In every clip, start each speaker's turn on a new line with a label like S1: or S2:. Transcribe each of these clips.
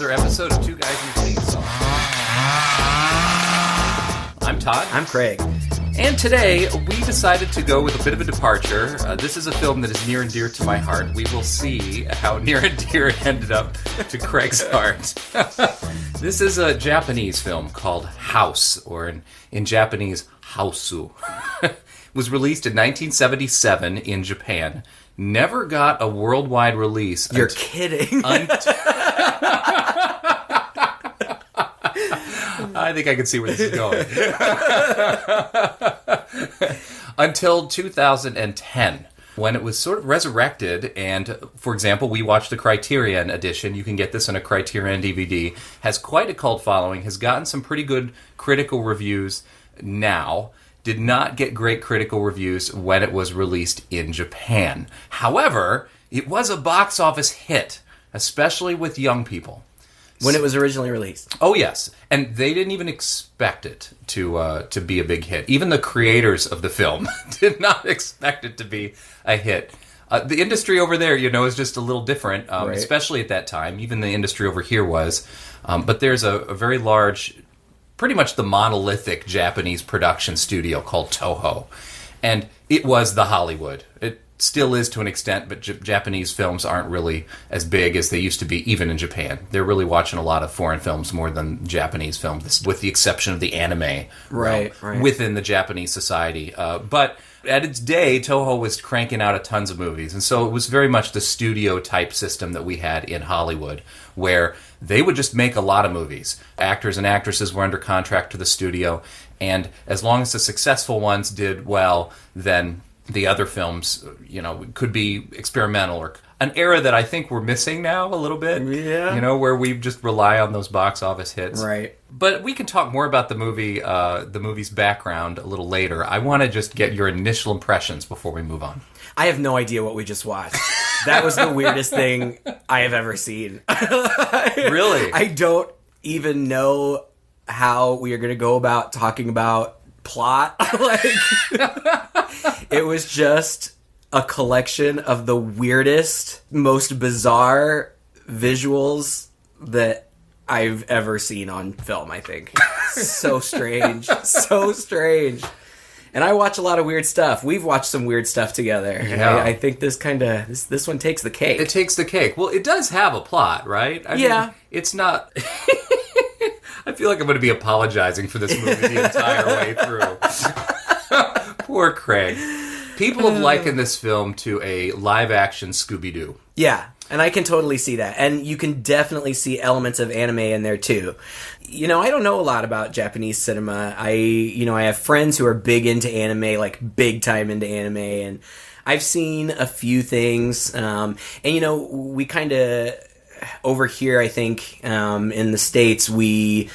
S1: another episode of Two Guys and a Theme Song. I'm Todd.
S2: I'm Craig.
S1: And today, we decided to go with a bit of a departure. This is a film that is near and dear to my heart. We will see how near and dear it ended up to Craig's heart. This is a Japanese film called House, or in Japanese, Hausu. It was released in 1977 in Japan. Never got a worldwide release.
S2: You're kidding.
S1: I think I can see where this is going. Until 2010, when it was sort of resurrected, and, for example, we watched the Criterion edition. You can get this on a Criterion DVD. Has quite a cult following, has gotten some pretty good critical reviews now. Did not get great critical reviews when it was released in Japan. However, it was a box office hit, especially with young people.
S2: When it was originally released.
S1: Oh, yes. And they didn't even expect it to be a big hit. Even the creators of the film did not expect it to be a hit. The industry over there, is just a little different,
S2: right.
S1: Especially at that time. Even the industry over here was. But there's a very large, pretty much the monolithic Japanese production studio called Toho. And it was the Hollywood. It still is to an extent, but Japanese films aren't really as big as they used to be, even in Japan. They're really watching a lot of foreign films more than Japanese films, with the exception of the anime
S2: right.
S1: within the Japanese society. But at its day, Toho was cranking out tons of movies, and so it was very much the studio-type system that we had in Hollywood, where they would just make a lot of movies. Actors and actresses were under contract to the studio, and as long as the successful ones did well, then the other films, could be experimental, or an era that I think we're missing now a little bit.
S2: Yeah.
S1: Where we just rely on those box office hits.
S2: Right.
S1: But we can talk more about the movie's background a little later. I want to just get your initial impressions before we move on.
S2: I have no idea what we just watched. That was the weirdest thing I have ever seen.
S1: Really?
S2: I don't even know how we are going to go about talking about plot. It was just a collection of the weirdest, most bizarre visuals that I've ever seen on film, I think. So strange. So strange. And I watch a lot of weird stuff. We've watched some weird stuff together.
S1: Yeah.
S2: I think this one takes the cake.
S1: It takes the cake. Well, it does have a plot, right? I mean, it's not... I feel like I'm going to be apologizing for this movie the entire way through. Poor Craig. People have likened this film to a live-action Scooby Doo.
S2: Yeah, and I can totally see that. And you can definitely see elements of anime in there, too. I don't know a lot about Japanese cinema. I have friends who are big into anime, like big time into anime, and I've seen a few things. We kind of... Over here, I think, in the States, we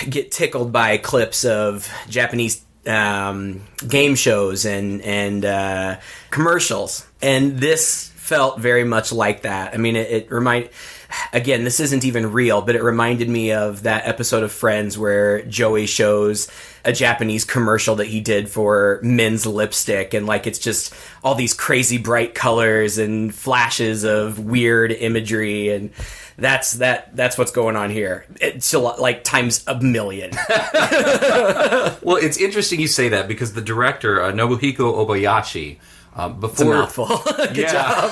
S2: get tickled by clips of Japanese game shows and commercials. And this felt very much like that. I mean, again, this isn't even real, but it reminded me of that episode of Friends where Joey shows a Japanese commercial that he did for men's lipstick, and it's just all these crazy bright colors and flashes of weird imagery, and that's what's going on here. It's times a million.
S1: Well, it's interesting you say that, because the director, Nobuhiko Obayashi, before...
S2: It's a mouthful. Good job.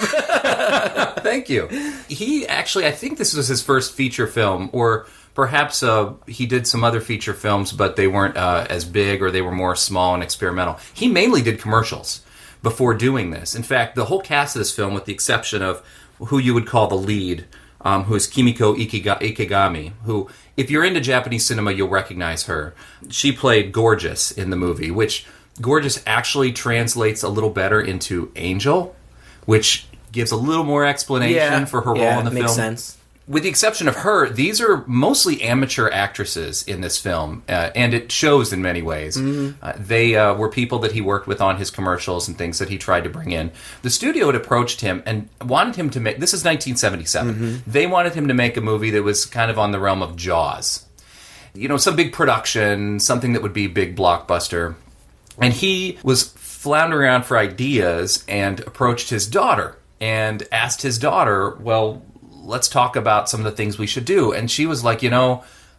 S1: Thank you. He actually, I think this was his first feature film, or perhaps he did some other feature films, but they weren't as big, or they were more small and experimental. He mainly did commercials before doing this. In fact, the whole cast of this film, with the exception of who you would call the lead, who is Kimiko Ikegami, who, if you're into Japanese cinema, you'll recognize her. She played Gorgeous in the movie, which Gorgeous actually translates a little better into Angel, which gives a little more explanation for her role in the film.
S2: Makes sense.
S1: With the exception of her, these are mostly amateur actresses in this film, and it shows in many ways. Mm-hmm. They were people that he worked with on his commercials and things that he tried to bring in. The studio had approached him and wanted him to make... This is 1977. Mm-hmm. They wanted him to make a movie that was kind of on the realm of Jaws. Some big production, something that would be big blockbuster. And he was floundering around for ideas and approached his daughter and asked his daughter, well, let's talk about some of the things we should do. And she was like,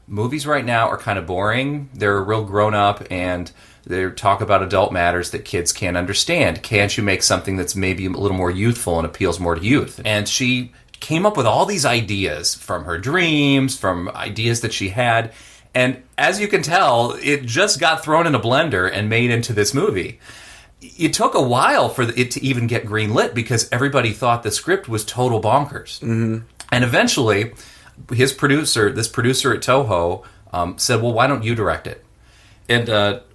S1: movies right now are kind of boring. They're real grown up, and they talk about adult matters that kids can't understand. Can't you make something that's maybe a little more youthful and appeals more to youth? And she came up with all these ideas from her dreams, from ideas that she had. And as you can tell, it just got thrown in a blender and made into this movie. It took a while for it to even get greenlit because everybody thought the script was total bonkers. Mm-hmm. And eventually, this producer at Toho, said, well, why don't you direct it? And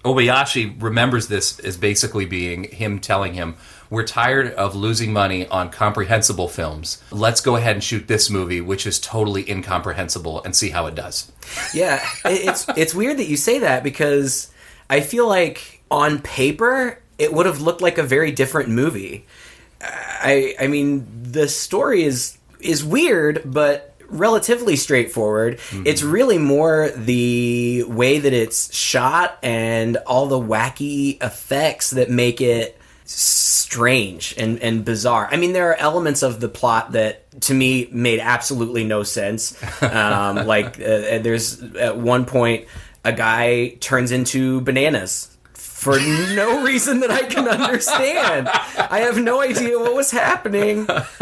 S1: Obayashi remembers this as basically being him telling him, we're tired of losing money on comprehensible films. Let's go ahead and shoot this movie, which is totally incomprehensible, and see how it does.
S2: Yeah, it's weird that you say that because I feel like on paper, it would have looked like a very different movie. I mean, the story is weird, but relatively straightforward. Mm-hmm. It's really more the way that it's shot and all the wacky effects that make it strange and bizarre. I mean, there are elements of the plot that to me made absolutely no sense. There's at one point a guy turns into bananas for no reason that I can understand. I have no idea what was happening. But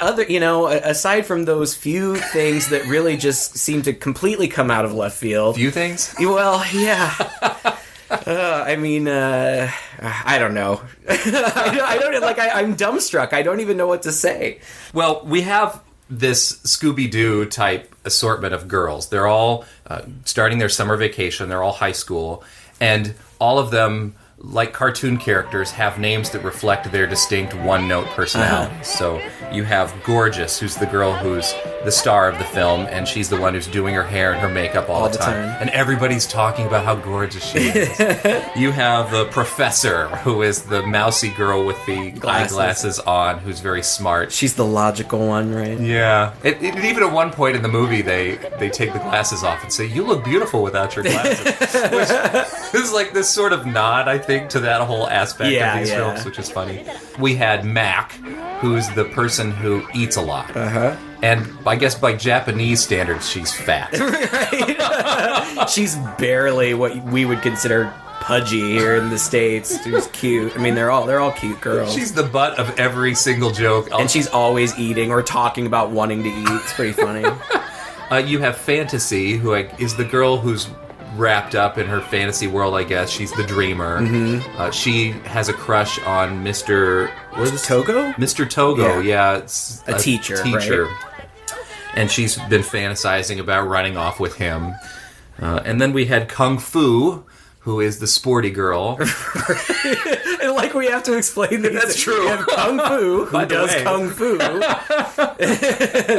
S2: other, aside from those few things that really just seem to completely come out of left field.
S1: Few things?
S2: Well, yeah. I don't know. I'm dumbstruck. I don't even know what to say.
S1: Well, we have this Scooby Doo type assortment of girls. They're all starting their summer vacation. They're all high school. And all of them, like cartoon characters, have names that reflect their distinct one-note personalities. So you have Gorgeous, who's the girl who's the star of the film, and she's the one who's doing her hair and her makeup all the time. And everybody's talking about how gorgeous she is. You have the Professor, who is the mousy girl with the eyeglasses on, who's very smart.
S2: She's the logical one, right?
S1: Yeah. Even at one point in the movie, they take the glasses off and say, you look beautiful without your glasses. Which is like this sort of nod, I think, to that whole aspect of these films, which is funny. We had Mac, who's the person who eats a lot. Uh-huh. And I guess by Japanese standards, she's fat.
S2: Right. She's barely what we would consider pudgy here in the States. She's cute. I mean, they're all cute girls.
S1: She's the butt of every single joke.
S2: And she's always eating or talking about wanting to eat. It's pretty funny.
S1: You have Fantasy, who is the girl who's wrapped up in her fantasy world, I guess. She's the dreamer. Mm-hmm. She has a crush on Mr.
S2: What is it, Togo?
S1: Mr. Togo, yeah. It's
S2: a teacher.
S1: Right? And she's been fantasizing about running off with him. And then we had Kung Fu, who is the sporty girl.
S2: And like we have to explain that
S1: that's true.
S2: We have Kung Fu, who does Kung Fu.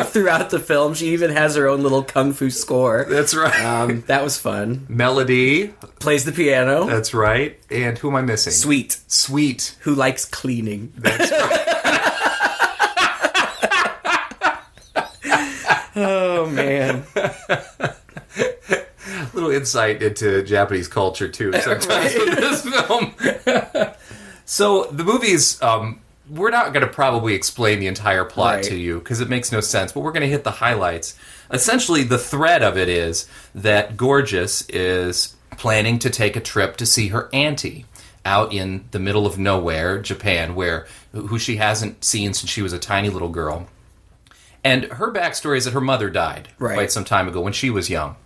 S2: Throughout the film, she even has her own little Kung Fu score.
S1: That's right.
S2: That was fun.
S1: Melody.
S2: Plays the piano.
S1: That's right. And who am I missing?
S2: Sweet. Who likes cleaning.
S1: That's right.
S2: Oh, man.
S1: Little insight into Japanese culture, too, sometimes in this film. So, the movie's, we're not going to probably explain the entire plot to you, because it makes no sense, but we're going to hit the highlights. Essentially, the thread of it is that Gorgeous is planning to take a trip to see her auntie out in the middle of nowhere, Japan, who she hasn't seen since she was a tiny little girl. And her backstory is that her mother died quite some time ago when she was young.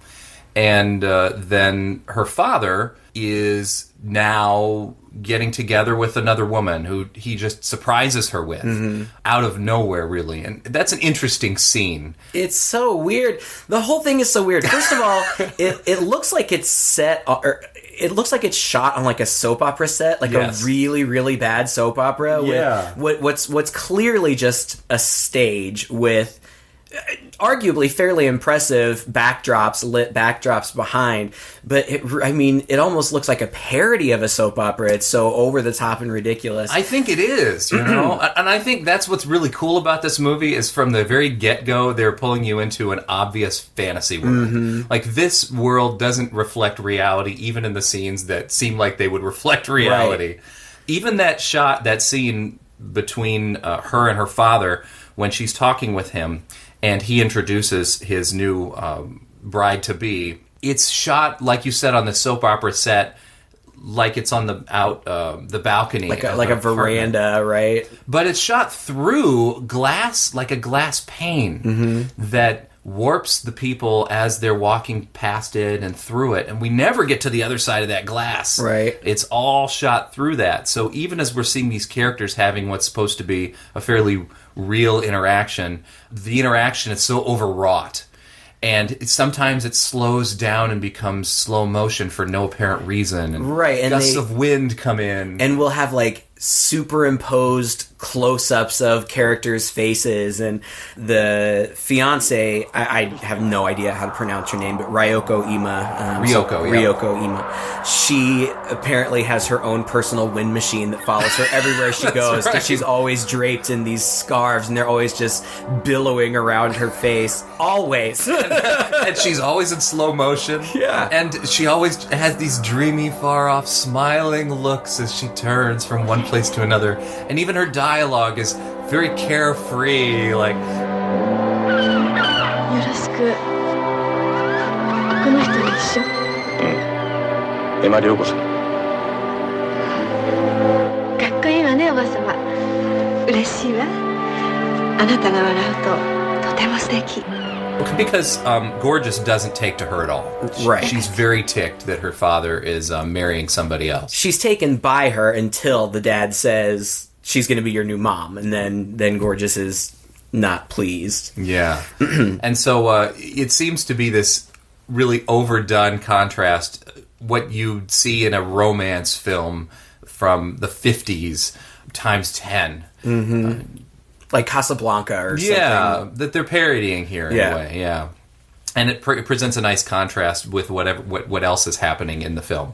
S1: And then her father is now getting together with another woman who he just surprises her with out of nowhere, really. And that's an interesting scene.
S2: It's so weird. The whole thing is so weird. First of all, it looks like it's set... It looks like it's shot on like a soap opera set, like a really, really bad soap opera.
S1: Yeah.
S2: With what's clearly just a stage with arguably fairly impressive lit backdrops behind. But it almost looks like a parody of a soap opera. It's so over the top and ridiculous.
S1: I think it is, you know? And I think that's what's really cool about this movie is from the very get-go, they're pulling you into an obvious fantasy world. Mm-hmm. Like, this world doesn't reflect reality, even in the scenes that seem like they would reflect reality. Right. Even that scene between her and her father when she's talking with him, and he introduces his new bride-to-be. It's shot, like you said, on the soap opera set, like it's on the balcony,
S2: like a veranda, right?
S1: But it's shot through glass, like a glass pane that warps the people as they're walking past it and through it, and we never get to the other side of that glass.
S2: Right.
S1: It's all shot through that. So even as we're seeing these characters having what's supposed to be a fairly real interaction, the interaction is so overwrought. And sometimes it slows down and becomes slow motion for no apparent reason. And
S2: right, and
S1: gusts of wind come in.
S2: And we'll have, like, superimposed close-ups of characters' faces. And the fiancé, I have no idea how to pronounce her name, but Ryoko Ima. Ryoko Ima. She apparently has her own personal wind machine that follows her everywhere she goes. Right. She's always draped in these scarves, and they're always just billowing around her face. Always.
S1: And she's always in slow motion.
S2: Yeah.
S1: And she always has these dreamy, far-off, smiling looks as she turns from one place to another. And even her dialogue is very carefree, like...
S3: よろしく。この人でしょ？
S4: エマ涼子さん。
S3: かっこいいわね、おばさま。嬉しいわ。あなたが笑うととても素敵。
S1: Because Gorgeous doesn't take to her at all.
S2: Right.
S1: She's very ticked that her father is marrying somebody else.
S2: She's taken by her until the dad says she's going to be your new mom, and then Gorgeous is not pleased.
S1: Yeah. And so it seems to be this really overdone contrast, what you'd see in a romance film from the 50s times 10.
S2: Mm-hmm. Like Casablanca or something.
S1: Yeah, that they're parodying here in a way, yeah. And it presents a nice contrast with what else is happening in the film.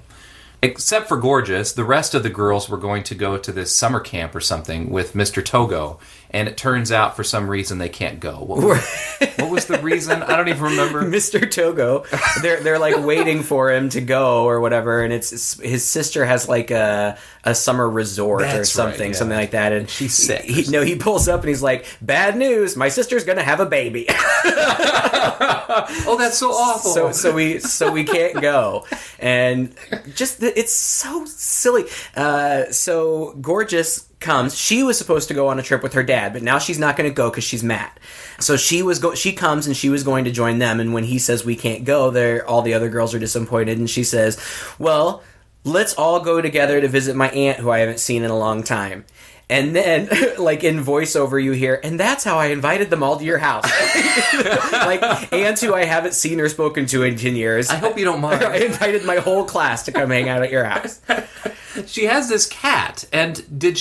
S1: Except for Gorgeous, the rest of the girls were going to go to this summer camp or something with Mr. Togo, and it turns out for some reason they can't go. What was the reason? I don't even remember.
S2: Mr. Togo, they're like waiting for him to go or whatever, and it's his sister has like a summer resort or something, something like that, and
S1: she's sick.
S2: He pulls up and he's like, "Bad news, my sister's gonna have a baby."
S1: Oh, that's so awful.
S2: So we can't go, and just it's so silly. So Gorgeous comes. She was supposed to go on a trip with her dad, but now she's not going to go because she's mad. So she comes and she was going to join them. And when he says we can't go, all the other girls are disappointed. And she says, "Well, let's all go together to visit my aunt who I haven't seen in a long time." And then, like, in voiceover, you hear, "And that's how I invited them all to your house." Like, aunts who I haven't seen or spoken to in 10 years.
S1: I hope you don't mind.
S2: I invited my whole class to come hang out at your house.
S1: She has this cat, and did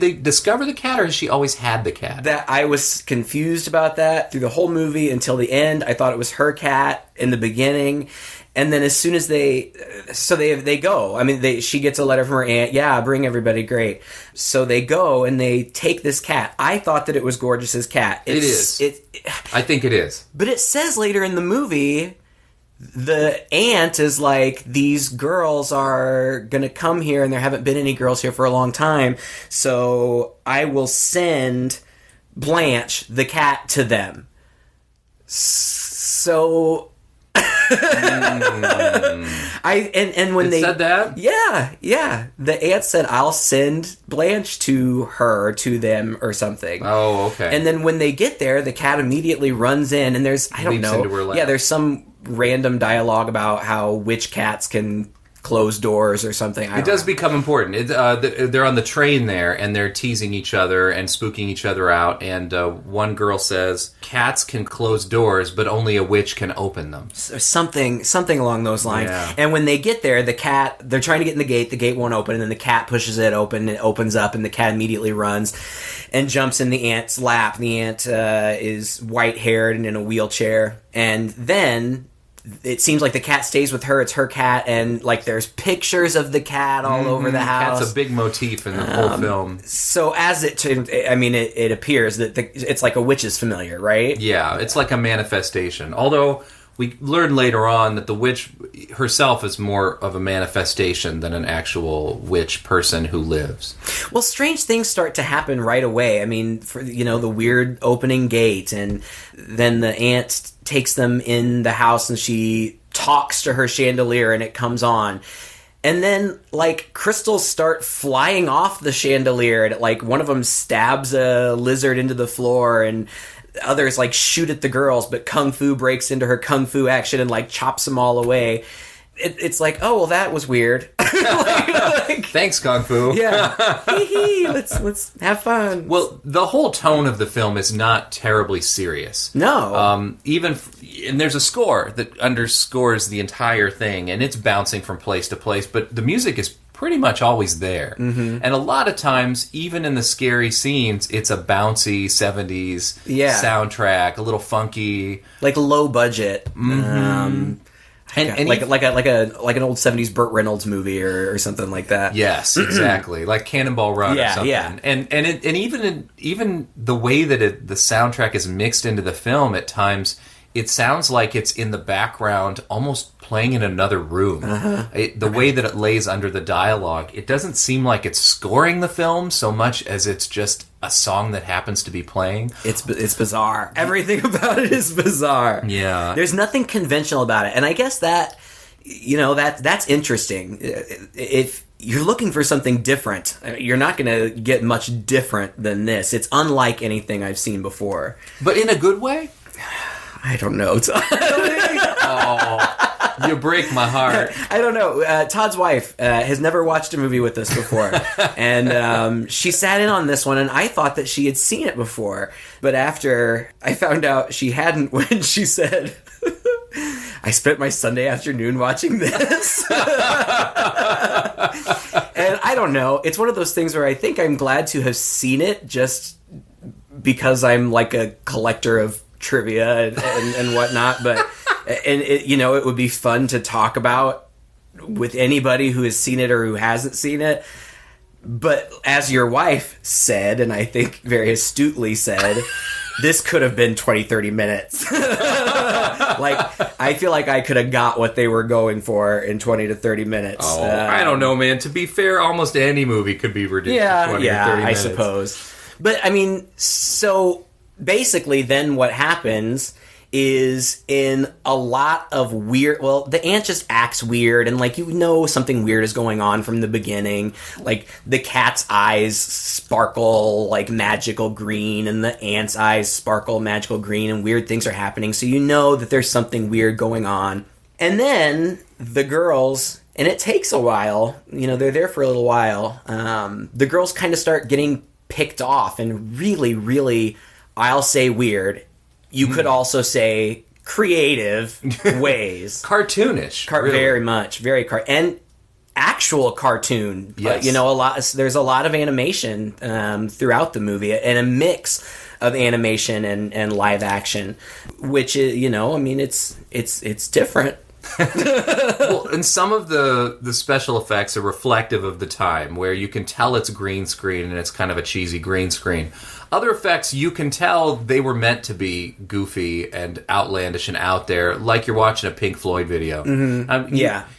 S1: they discover the cat, or has she always had the cat?
S2: That I was confused about that through the whole movie until the end. I thought it was her cat in the beginning. And then as soon as they go. I mean, she gets a letter from her aunt. Yeah, bring everybody. Great. So they go and they take this cat. I thought that it was Gorgeous's cat.
S1: It is. I think it is.
S2: But it says later in the movie, the aunt is like, these girls are going to come here and there haven't been any girls here for a long time. So I will send Blanche, the cat, to them. So... when they
S1: said that,
S2: yeah, the aunt said, "I'll send Blanche to them or something."
S1: Oh, okay.
S2: And then when they get there, the cat immediately runs in, and there's there's some random dialogue about how witch cats can close doors or something.
S1: It does become important. They're on the train there, and they're teasing each other and spooking each other out. And one girl says, "Cats can close doors, but only a witch can open them."
S2: So something along those lines.
S1: Yeah.
S2: And when they get there, they're trying to get in the gate won't open, and then the cat pushes it open, and it opens up, and the cat immediately runs and jumps in the aunt's lap. The aunt is white-haired and in a wheelchair. And then... it seems like the cat stays with her. It's her cat, and like there's pictures of the cat all over the house.
S1: Cat's a big motif in the whole film.
S2: So it appears that it's like a witch's familiar, right?
S1: Yeah, it's like a manifestation. Although we learn later on that the witch herself is more of a manifestation than an actual witch person who lives.
S2: Well, strange things start to happen right away. I mean, the weird opening gate, and then the aunt takes them in the house and she talks to her chandelier and it comes on. And then, like, crystals start flying off the chandelier, and, like, one of them stabs a lizard into the floor, and others, like, shoot at the girls, but Kung Fu breaks into her Kung Fu action and, like, chops them all away. It's like, oh, well, that was weird.
S1: Thanks, Kung Fu.
S2: Yeah. Hee-hee, let's have fun.
S1: Well, the whole tone of the film is not terribly serious.
S2: No.
S1: And there's a score that underscores the entire thing, and it's bouncing from place to place, but the music is pretty much always there. Mm-hmm. And a lot of times, even in the scary scenes, it's a bouncy 70s soundtrack, a little funky.
S2: Like low budget.
S1: Mm-hmm.
S2: And like an old 70s Burt Reynolds movie or something like that.
S1: Yes, exactly. Like Cannonball Run or something.
S2: Yeah.
S1: And even the way that the soundtrack is mixed into the film at times, it sounds like it's in the background, almost playing in another room. Uh-huh. The way that it lays under the dialogue, it doesn't seem like it's scoring the film so much as it's just a song that happens to be playing.
S2: It's bizarre. Everything about it is bizarre.
S1: Yeah.
S2: There's nothing conventional about it. And I guess that's interesting. If you're looking for something different, you're not going to get much different than this. It's unlike anything I've seen before.
S1: But in a good way?
S2: I don't know.
S1: Oh, you break my heart.
S2: I don't know. Todd's wife has never watched a movie with us before. And she sat in on this one, and I thought that she had seen it before. But after I found out she hadn't, when she said, I spent my Sunday afternoon watching this. And I don't know. It's one of those things where I think I'm glad to have seen it just because I'm like a collector of trivia and whatnot, but it would be fun to talk about with anybody who has seen it or who hasn't seen it. But as your wife said, and I think very astutely said, this could have been 20-30 minutes. Like, I feel like I could have got what they were going for in 20 to 30 minutes.
S1: Oh, I don't know, man. To be fair, almost any movie could be reduced to 20 or 30 minutes.
S2: I suppose. But I mean, so basically, then what happens is in a lot of weird... Well, the aunt just acts weird, and, like, something weird is going on from the beginning. Like, the cat's eyes sparkle, like, magical green, and the aunt's eyes sparkle magical green, and weird things are happening, so you know that there's something weird going on. And then the girls... And it takes a while. They're there for a little while. The girls kind of start getting picked off in really, really... I'll say weird. You could also say creative ways.
S1: Cartoonish.
S2: Really. Very much. Very and actual cartoon.
S1: Yes.
S2: There's a lot of animation throughout the movie, and a mix of animation and live action, which is, it's different.
S1: Well, and some of the special effects are reflective of the time, where you can tell it's green screen and it's kind of a cheesy green screen. Other effects, you can tell they were meant to be goofy and outlandish and out there, like you're watching a Pink Floyd video.
S2: Mm-hmm.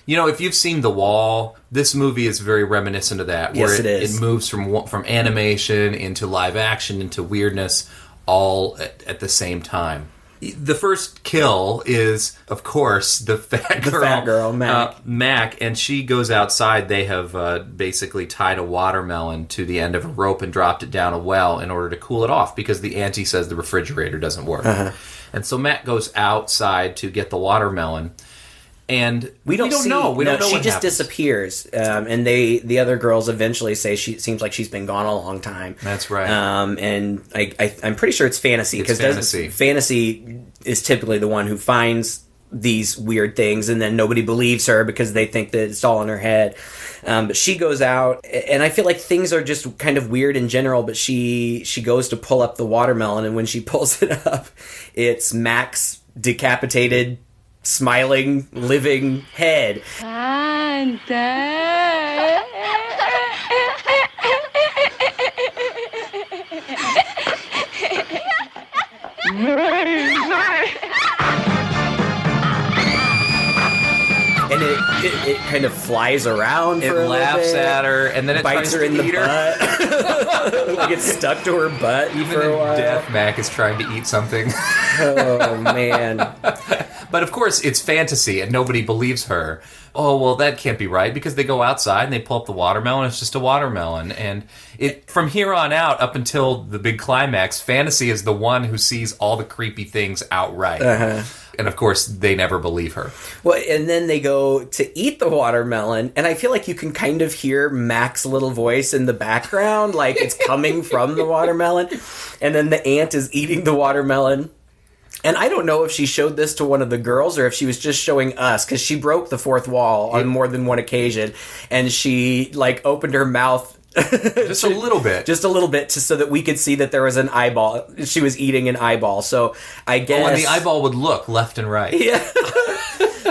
S1: If you've seen The Wall, this movie is very reminiscent of that.
S2: Yes,
S1: where
S2: it is.
S1: It moves from animation into live action into weirdness all at the same time. The first kill is, of course, the fat girl, Mac, and she goes outside. They have basically tied a watermelon to the end of a rope and dropped it down a well in order to cool it off, because the auntie says the refrigerator doesn't work. Uh-huh. And so Mac goes outside to get the watermelon, and we don't know. We don't know.
S2: She
S1: what
S2: just
S1: happens.
S2: disappears, and the other girls eventually say she seems like she's been gone a long time.
S1: That's right.
S2: And I'm pretty sure it's Fantasy, because Fantasy is typically the one who finds these weird things, and then nobody believes her because they think that it's all in her head. But she goes out, and I feel like things are just kind of weird in general, but she goes to pull up the watermelon, and when she pulls it up, it's Mac's decapitated, smiling, living head. it kind of flies around for a little
S1: laughs
S2: bit,
S1: at her, and then it
S2: bites
S1: tries
S2: her
S1: to
S2: in the
S1: eat her.
S2: butt. Like it's stuck to her butt.
S1: Even
S2: for a
S1: in
S2: while.
S1: death, Mac is trying to eat something.
S2: Oh man.
S1: But of course, it's fantasy, and nobody believes her. Oh, well, that can't be right, because they go outside and they pull up the watermelon. It's just a watermelon. And from here on out, up until the big climax, fantasy is the one who sees all the creepy things outright. And of course, they never believe her.
S2: Well, and then they go to eat the watermelon, and I feel like you can kind of hear Mac's little voice in the background, like it's coming from the watermelon. And then the ant is eating the watermelon. And I don't know if she showed this to one of the girls or if she was just showing us, because she broke the fourth wall on more than one occasion, and she like opened her mouth
S1: Just a little bit.
S2: Just a little bit, so that we could see that there was an eyeball. She was eating an eyeball. So I guess...
S1: and the eyeball would look left and right.
S2: Yeah.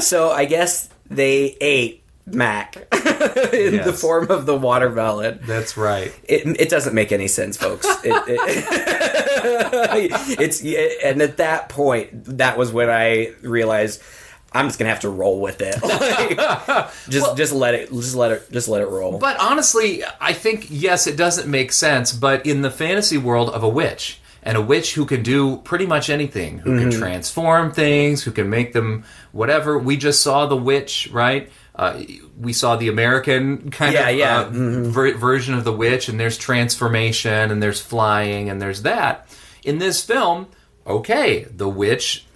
S2: So I guess they ate Mac in the form of the watermelon.
S1: That's right.
S2: It doesn't make any sense, folks. And at that point, that was when I realized I'm just gonna have to roll with it. Just let it roll.
S1: But honestly, I think yes, it doesn't make sense. But in the fantasy world of a witch, and a witch who can do pretty much anything, who can transform things, who can make them whatever. We just saw the witch, right? We saw the American kind of version of the witch, and there's transformation, and there's flying, and there's that. In this film, okay, the witch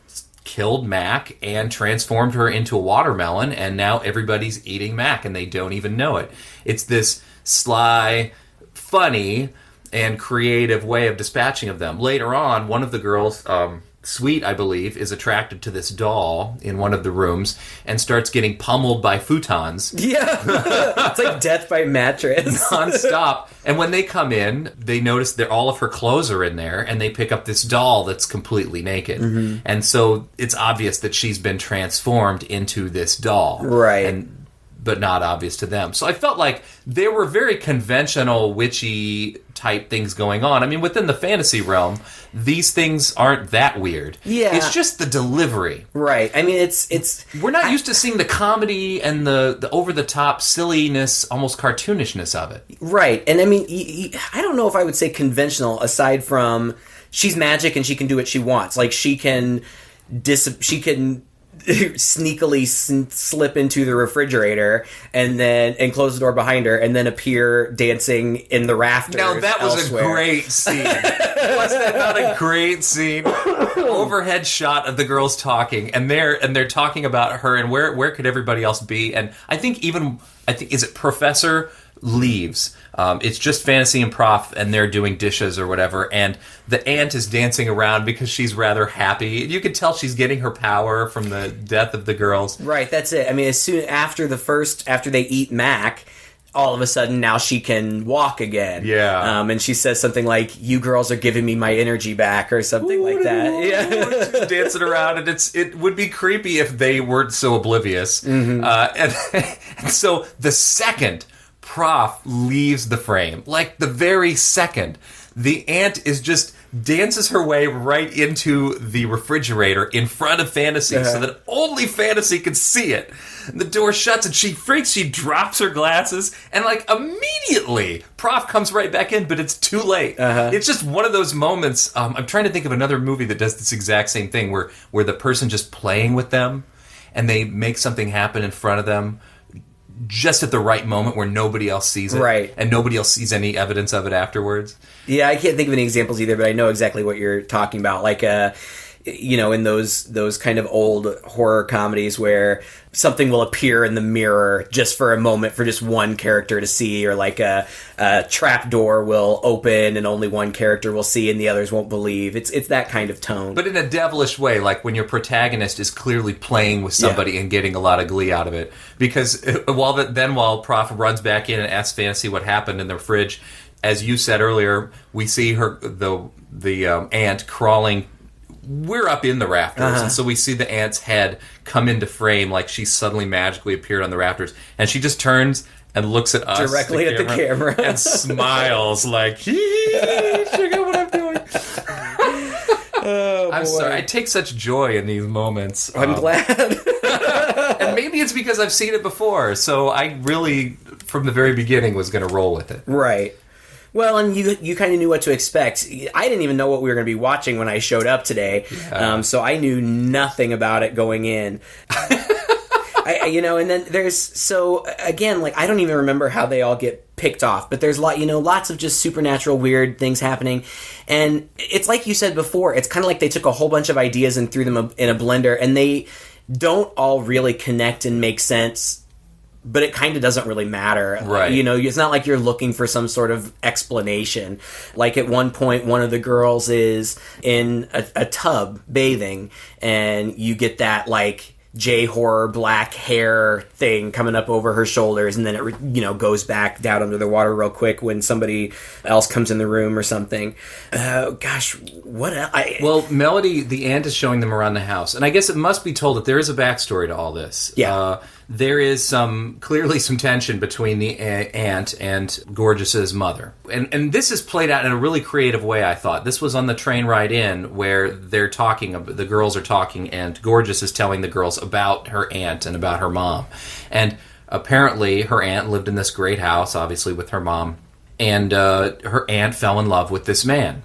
S1: killed Mac and transformed her into a watermelon, and now everybody's eating Mac, and they don't even know it. It's this sly, funny, and creative way of dispatching of them. Later on, one of the girls... Sweet, I believe, is attracted to this doll in one of the rooms and starts getting pummeled by futons.
S2: Yeah. It's like death by mattress.
S1: Nonstop. And when they come in, they notice that all of her clothes are in there, and they pick up this doll that's completely naked. And so it's obvious that she's been transformed into this doll.
S2: Right.
S1: But not obvious to them. So I felt like there were very conventional witchy type things going on. I mean, within the fantasy realm, these things aren't that weird.
S2: Yeah.
S1: It's just the delivery.
S2: Right. I mean, it's
S1: we're not used to seeing the comedy and the over-the-top silliness, almost cartoonishness of it.
S2: Right. And I mean, I don't know if I would say conventional, aside from she's magic and she can do what she wants. Like, she can sneakily slip into the refrigerator and close the door behind her, and then appear dancing in the rafters.
S1: Now that was
S2: elsewhere.
S1: a great scene. Was that not a great scene? Overhead shot of the girls talking, and they're talking about her and where could everybody else be? And I think is it Professor leaves. It's just Fantasy and Prof, and they're doing dishes or whatever, and the ant is dancing around because she's rather happy. You could tell she's getting her power from the death of the girls.
S2: Right, that's it. I mean, as soon after they eat Mac, all of a sudden now she can walk again.
S1: Yeah.
S2: And she says something like, "You girls are giving me my energy back," or something like that. Yeah.
S1: She's dancing around, and it would be creepy if they weren't so oblivious. And so the second Prof leaves the frame, like the very second, the ant dances her way right into the refrigerator in front of Fantasy, so that only Fantasy can see it. And the door shuts, and she freaks. She drops her glasses, and like immediately, Prof comes right back in, but it's too late. It's just one of those moments. I'm trying to think of another movie that does this exact same thing, where the person just playing with them, and they make something happen in front of them just at the right moment where nobody else sees it.
S2: Right.
S1: And nobody else sees any evidence of it afterwards.
S2: Yeah, I can't think of any examples either, but I know exactly what you're talking about. Like, in those kind of old horror comedies where something will appear in the mirror just for a moment for just one character to see, or like a trap door will open and only one character will see and the others won't believe. It's that kind of tone.
S1: But in a devilish way, like when your protagonist is clearly playing with somebody and getting a lot of glee out of it. Because while Prof runs back in and asks Fantasy what happened in the fridge, as you said earlier, we see the ant crawling. We're up in the rafters, and so we see the ant's head come into frame, like she suddenly magically appeared on the rafters, and she just turns and looks at us
S2: directly at the camera
S1: and smiles like, check out what I'm doing. I'm sorry, I take such joy in these moments.
S2: I'm glad.
S1: And maybe it's because I've seen it before, so I really, from the very beginning, was going to roll with it.
S2: Right. Well, and you kind of knew what to expect. I didn't even know what we were going to be watching when I showed up today, so I knew nothing about it going in. And then again, like, I don't even remember how they all get picked off, but there's lots of just supernatural weird things happening. And it's like you said before, it's kind of like they took a whole bunch of ideas and threw them in a blender, and they don't all really connect and make sense, but it kind of doesn't really matter.
S1: Right.
S2: It's not like you're looking for some sort of explanation. Like at one point, one of the girls is in a tub bathing, and you get that, like, J-horror black hair thing coming up over her shoulders, and then it goes back down under the water real quick when somebody else comes in the room or something. What else?
S1: Well, Melody, the aunt, is showing them around the house, and I guess it must be told that there is a backstory to all this.
S2: Yeah.
S1: There is clearly some tension between the aunt and Gorgeous's mother. And this is played out in a really creative way, I thought. This was on the train ride in, where they're talking, the girls are talking, and Gorgeous is telling the girls about her aunt and about her mom. And apparently her aunt lived in this great house, obviously with her mom, and her aunt fell in love with this man.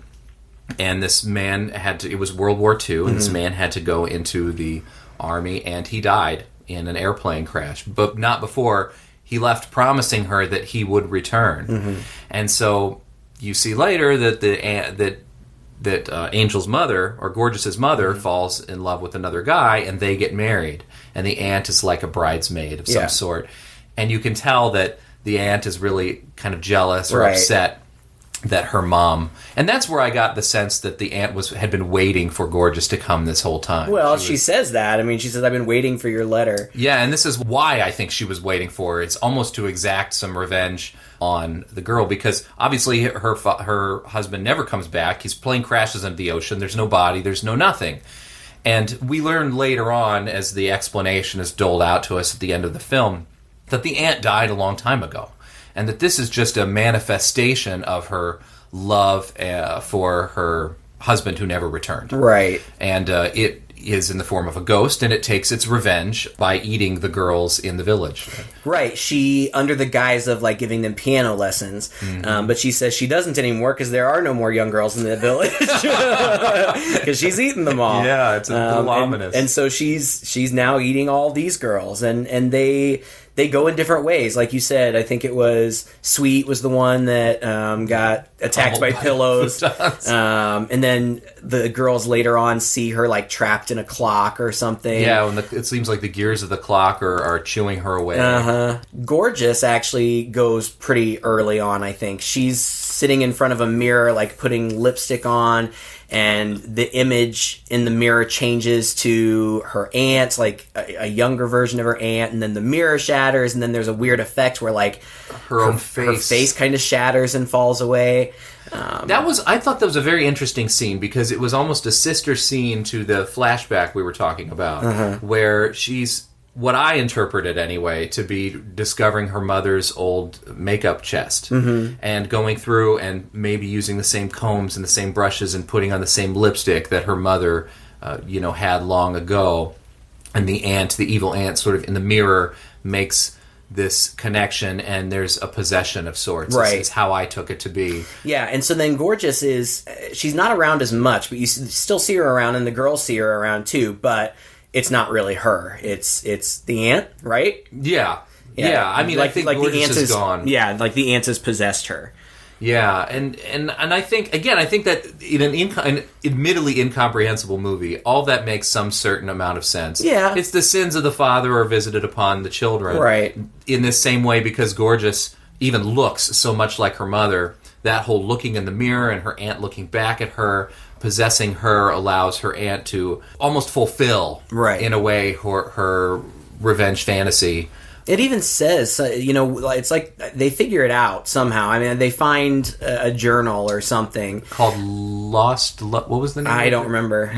S1: And this man it was World War II, and this man had to go into the army, and he died in an airplane crash, but not before he left, promising her that he would return. And so you see later that Angel's mother, or Gorgeous's mother, falls in love with another guy, and they get married, and the aunt is like a bridesmaid of some sort, and you can tell that the aunt is really kind of jealous or upset that her mom, and that's where I got the sense that the aunt had been waiting for Gorgeous to come this whole time.
S2: Well, she says that. I mean, she says, "I've been waiting for your letter."
S1: Yeah, and this is why I think she was waiting for it. It's almost to exact some revenge on the girl, because obviously her husband never comes back. His plane crashes into the ocean. There's no body. There's no nothing. And we learn later on, as the explanation is doled out to us at the end of the film, that the aunt died a long time ago. And that this is just a manifestation of her love for her husband who never returned.
S2: Right.
S1: And it is in the form of a ghost, and it takes its revenge by eating the girls in the village.
S2: Right. She, under the guise of, like, giving them piano lessons, but she says she doesn't anymore because there are no more young girls in the village. Because she's eaten them all.
S1: Yeah, it's a little ominous.
S2: And so she's now eating all these girls, and they go in different ways. Like you said, I think it was Sweet was the one that got attacked by pillows. And then the girls later on see her, like, trapped in a clock or something.
S1: Yeah, when it seems like the gears of the clock are chewing her away.
S2: Gorgeous actually goes pretty early on, I think. She's sitting in front of a mirror, like, putting lipstick on, and the image in the mirror changes to her aunt, like a younger version of her aunt, and then the mirror shatters, and then there's a weird effect where, like, her face kind of shatters and falls away.
S1: I thought that was a very interesting scene, because it was almost a sister scene to the flashback we were talking about, where she's, what I interpreted anyway, to be discovering her mother's old makeup chest and going through and maybe using the same combs and the same brushes and putting on the same lipstick that her mother had long ago. And the evil aunt, sort of in the mirror makes this connection, and there's a possession of sorts.
S2: Right.
S1: Is how I took it to be.
S2: Yeah, and so then Gorgeous she's not around as much, but you still see her around, and the girls see her around too, but it's not really her. It's the aunt, right?
S1: Yeah. I mean, I think Gorgeous is gone.
S2: Yeah, like the aunt has possessed her.
S1: Yeah, and I think that in an admittedly incomprehensible movie, all that makes some certain amount of sense.
S2: Yeah.
S1: It's the sins of the father are visited upon the children.
S2: Right.
S1: In this same way, because Gorgeous even looks so much like her mother, that whole looking in the mirror and her aunt looking back at her, possessing her, allows her aunt to almost fulfill, in a way, her revenge fantasy.
S2: It even says, it's like they figure it out somehow. I mean, they find a journal or something
S1: called Lost. What was the name?
S2: I don't remember.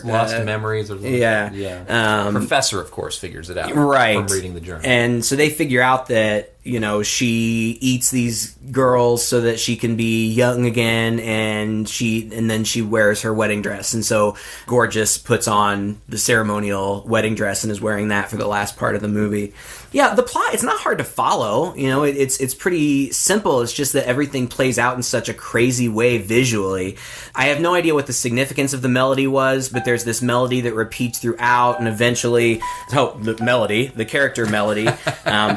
S1: Lost Memories. Or
S2: yeah.
S1: Professor, of course, figures it out
S2: right
S1: from reading the journal.
S2: And so they figure out that she eats these girls so that she can be young again, and then she wears her wedding dress. And so Gorgeous puts on the ceremonial wedding dress and is wearing that for the last part of the movie. Yeah, the plot, it's not hard to follow. It's pretty simple. It's just that everything plays out in such a crazy way visually. I have no idea what the significance of the melody was, but there's this melody that repeats throughout, and eventually, the character Melody,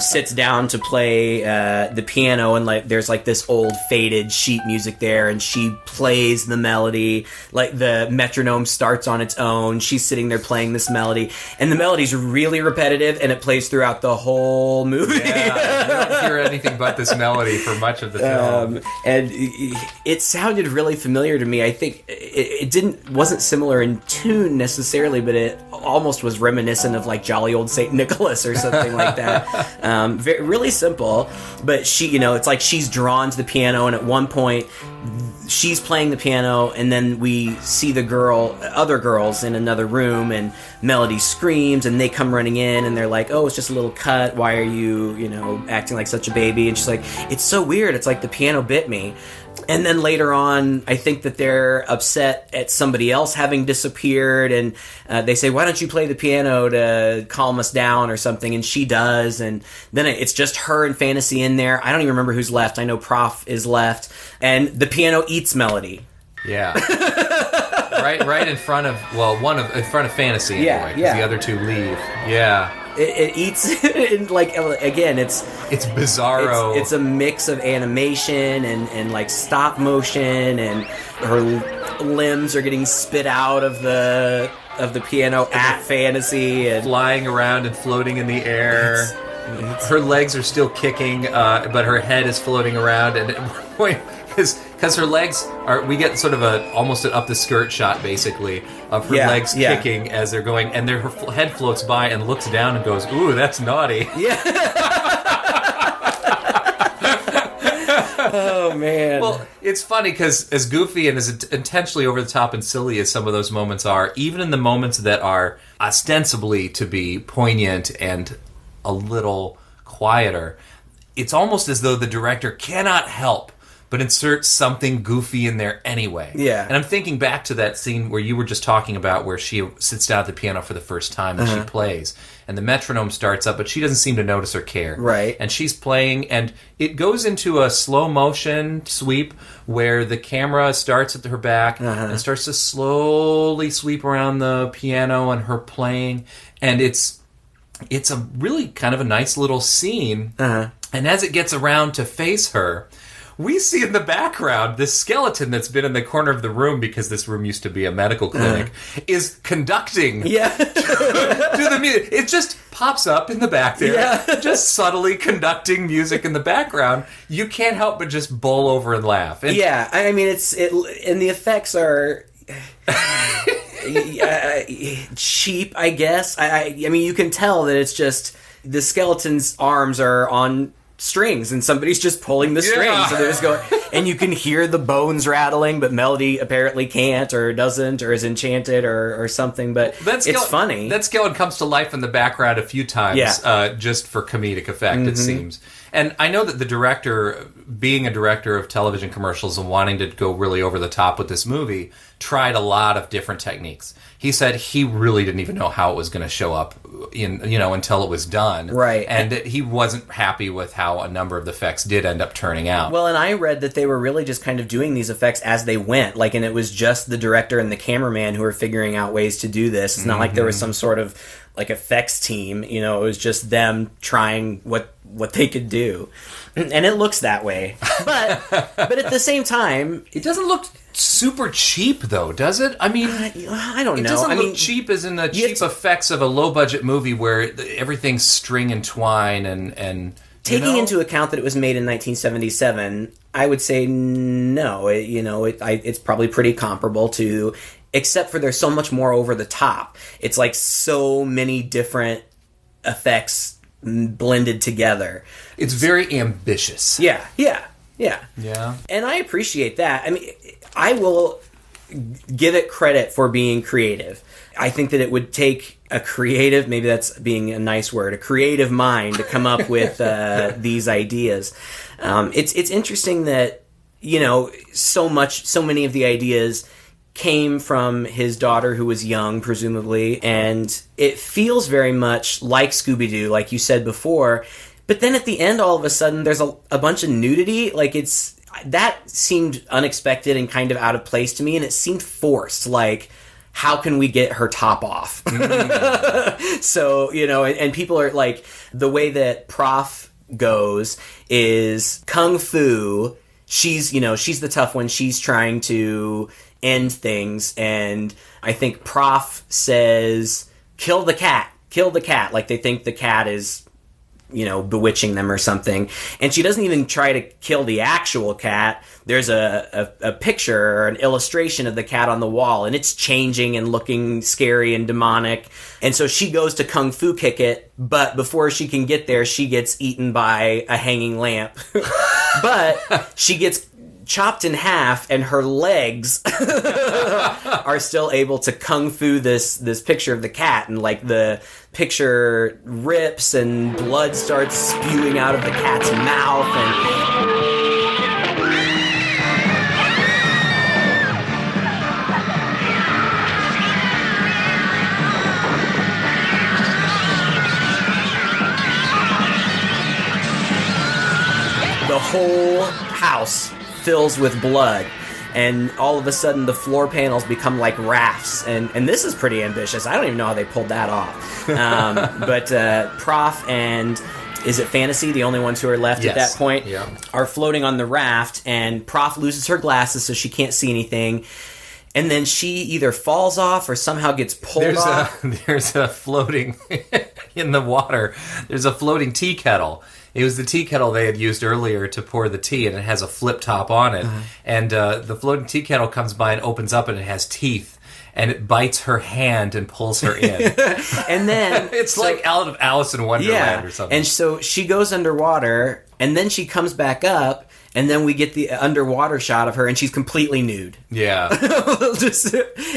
S2: sits down to play the piano, and there's this old faded sheet music there, and she plays the melody. The metronome starts on its own. She's sitting there playing this melody, and the melody's really repetitive, and it plays throughout the whole movie.
S1: Yeah, you don't hear anything but this melody for much of the film.
S2: And it sounded really familiar to me. I think it wasn't similar in tune necessarily, but it almost was reminiscent of Jolly Old St. Nicholas or something like that. Really simple, but it's like she's drawn to the piano, and at one point she's playing the piano, and then we see other girls in another room, and Melody screams, and they come running in, and they're like, "Oh, it's just a little cut. Why are you, acting like such a baby?" And she's like, "It's so weird. It's like the piano bit me." And then later on, I think that they're upset at somebody else having disappeared, and they say, "Why don't you play the piano to calm us down or something?" And she does, and then it's just her and Fantasy in there. I don't even remember who's left. I know Prof is left, and the piano eats Melody.
S1: Yeah. right in front of, in front of Fantasy anyway, because the other two leave. Yeah.
S2: It eats, again, it's
S1: bizarro.
S2: It's a mix of animation and stop motion, and her limbs are getting spit out of the piano at Fantasy, and
S1: flying around and floating in the air. Her legs are still kicking, but her head is floating around, and at one point, because her legs we get sort of almost an up the skirt shot basically of her legs kicking as they're going, and her head floats by and looks down and goes, "Ooh, that's naughty."
S2: Yeah. Oh man.
S1: Well, it's funny because as goofy and as intentionally over the top and silly as some of those moments are, even in the moments that are ostensibly to be poignant and a little quieter, it's almost as though the director cannot help but insert something goofy in there anyway.
S2: Yeah.
S1: And I'm thinking back to that scene where you were just talking about, where she sits down at the piano for the first time and she plays, and the metronome starts up, but she doesn't seem to notice or care.
S2: Right.
S1: And she's playing, and it goes into a slow motion sweep where the camera starts at her back and starts to slowly sweep around the piano and her playing, and it's a really kind of a nice little scene. And as it gets around to face her, we see in the background this skeleton that's been in the corner of the room, because this room used to be a medical clinic, is conducting to the music. It just pops up in the back there, just subtly conducting music in the background. You can't help but just bowl over and laugh. And
S2: I mean, and the effects are cheap, I guess. I mean, you can tell that it's just the skeleton's arms are on strings, and somebody's just pulling the strings, and they're just going, and you can hear the bones rattling, but Melody apparently can't, or doesn't, or is enchanted, or something. But it's funny.
S1: That skeleton comes to life in the background a few times, just for comedic effect, it seems. And I know that the director, being a director of television commercials and wanting to go really over the top with this movie, tried a lot of different techniques. He said he really didn't even know how it was going to show up until it was done.
S2: Right.
S1: And that he wasn't happy with how a number of the effects did end up turning out.
S2: Well, and I read that they were really just kind of doing these effects as they went. And it was just the director and the cameraman who were figuring out ways to do this. It's not like there was some sort of effects team. It was just them trying what they could do. And it looks that way. But at the same time,
S1: it doesn't look super cheap, though, does it? I mean,
S2: I don't know.
S1: It doesn't look cheap as in the cheap effects of a low-budget movie where everything's string and twine and
S2: taking into account that it was made in 1977, I would say no. It's probably pretty comparable to, except for there's so much more over the top. It's like so many different effects blended together.
S1: It's very ambitious.
S2: Yeah.
S1: Yeah.
S2: And I appreciate that. I mean, I will give it credit for being creative. I think that it would take a creative, maybe that's being a nice word, a creative mind to come up with these ideas. It's interesting that, you know, so many of the ideas came from his daughter who was young, presumably, and it feels very much like Scooby Doo, like you said before. But then at the end, all of a sudden, there's a bunch of nudity. Like, that seemed unexpected and kind of out of place to me, and it seemed forced. Like, how can we get her top off? So, you know, and people are like, the way that Prof goes is Kung Fu. She's the tough one. She's trying to end things, and I think Prof says, kill the cat. Like, they think the cat is, you know, bewitching them or something. And she doesn't even try to kill the actual cat. There's a picture or an illustration of the cat on the wall, and it's changing and looking scary and demonic. And so she goes to Kung Fu kick it, but before she can get there, she gets eaten by a hanging lamp. But she gets chopped in half, and her legs are still able to Kung Fu this picture of the cat, and like the picture rips and blood starts spewing out of the cat's mouth, and the whole house fills with blood, and all of a sudden the floor panels become like rafts, and this is pretty ambitious. I don't even know how they pulled that off. But Prof and, is it Fantasy, the only ones who are left at that point, are floating on the raft, and Prof loses her glasses so she can't see anything, and then she either falls off or somehow gets pulled off.
S1: There's a floating in the water, there's a floating tea kettle. It was the tea kettle they had used earlier to pour the tea, and it has a flip top on it. And the floating tea kettle comes by and opens up, and it has teeth, and it bites her hand and pulls her in.
S2: And then
S1: it's like out of Alice in Wonderland or something.
S2: And so she goes underwater, and then she comes back up, and then we get the underwater shot of her, and she's completely nude.
S1: Yeah.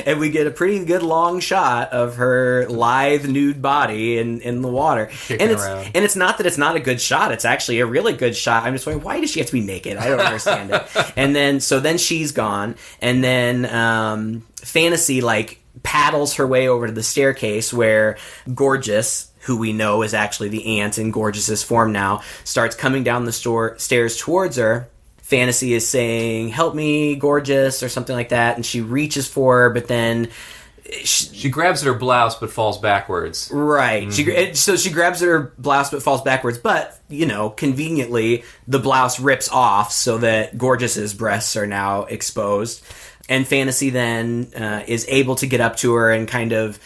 S2: And we get a pretty good long shot of her lithe nude body in the water.
S1: Kicking around.
S2: And it's not that it's not a good shot. It's actually a really good shot. I'm just wondering, why does she have to be naked? I don't understand it. And then she's gone. And then Fantasy, like, paddles her way over to the staircase where Gorgeous, who we know is actually the aunt in Gorgeous's form now, starts coming down the stairs towards her. Fantasy is saying, help me, Gorgeous, or something like that, and she reaches for her, but then
S1: she grabs at her blouse but falls backwards.
S2: Right. So she grabs at her blouse but falls backwards, but, you know, conveniently, the blouse rips off so that Gorgeous's breasts are now exposed. And Fantasy then is able to get up to her and kind of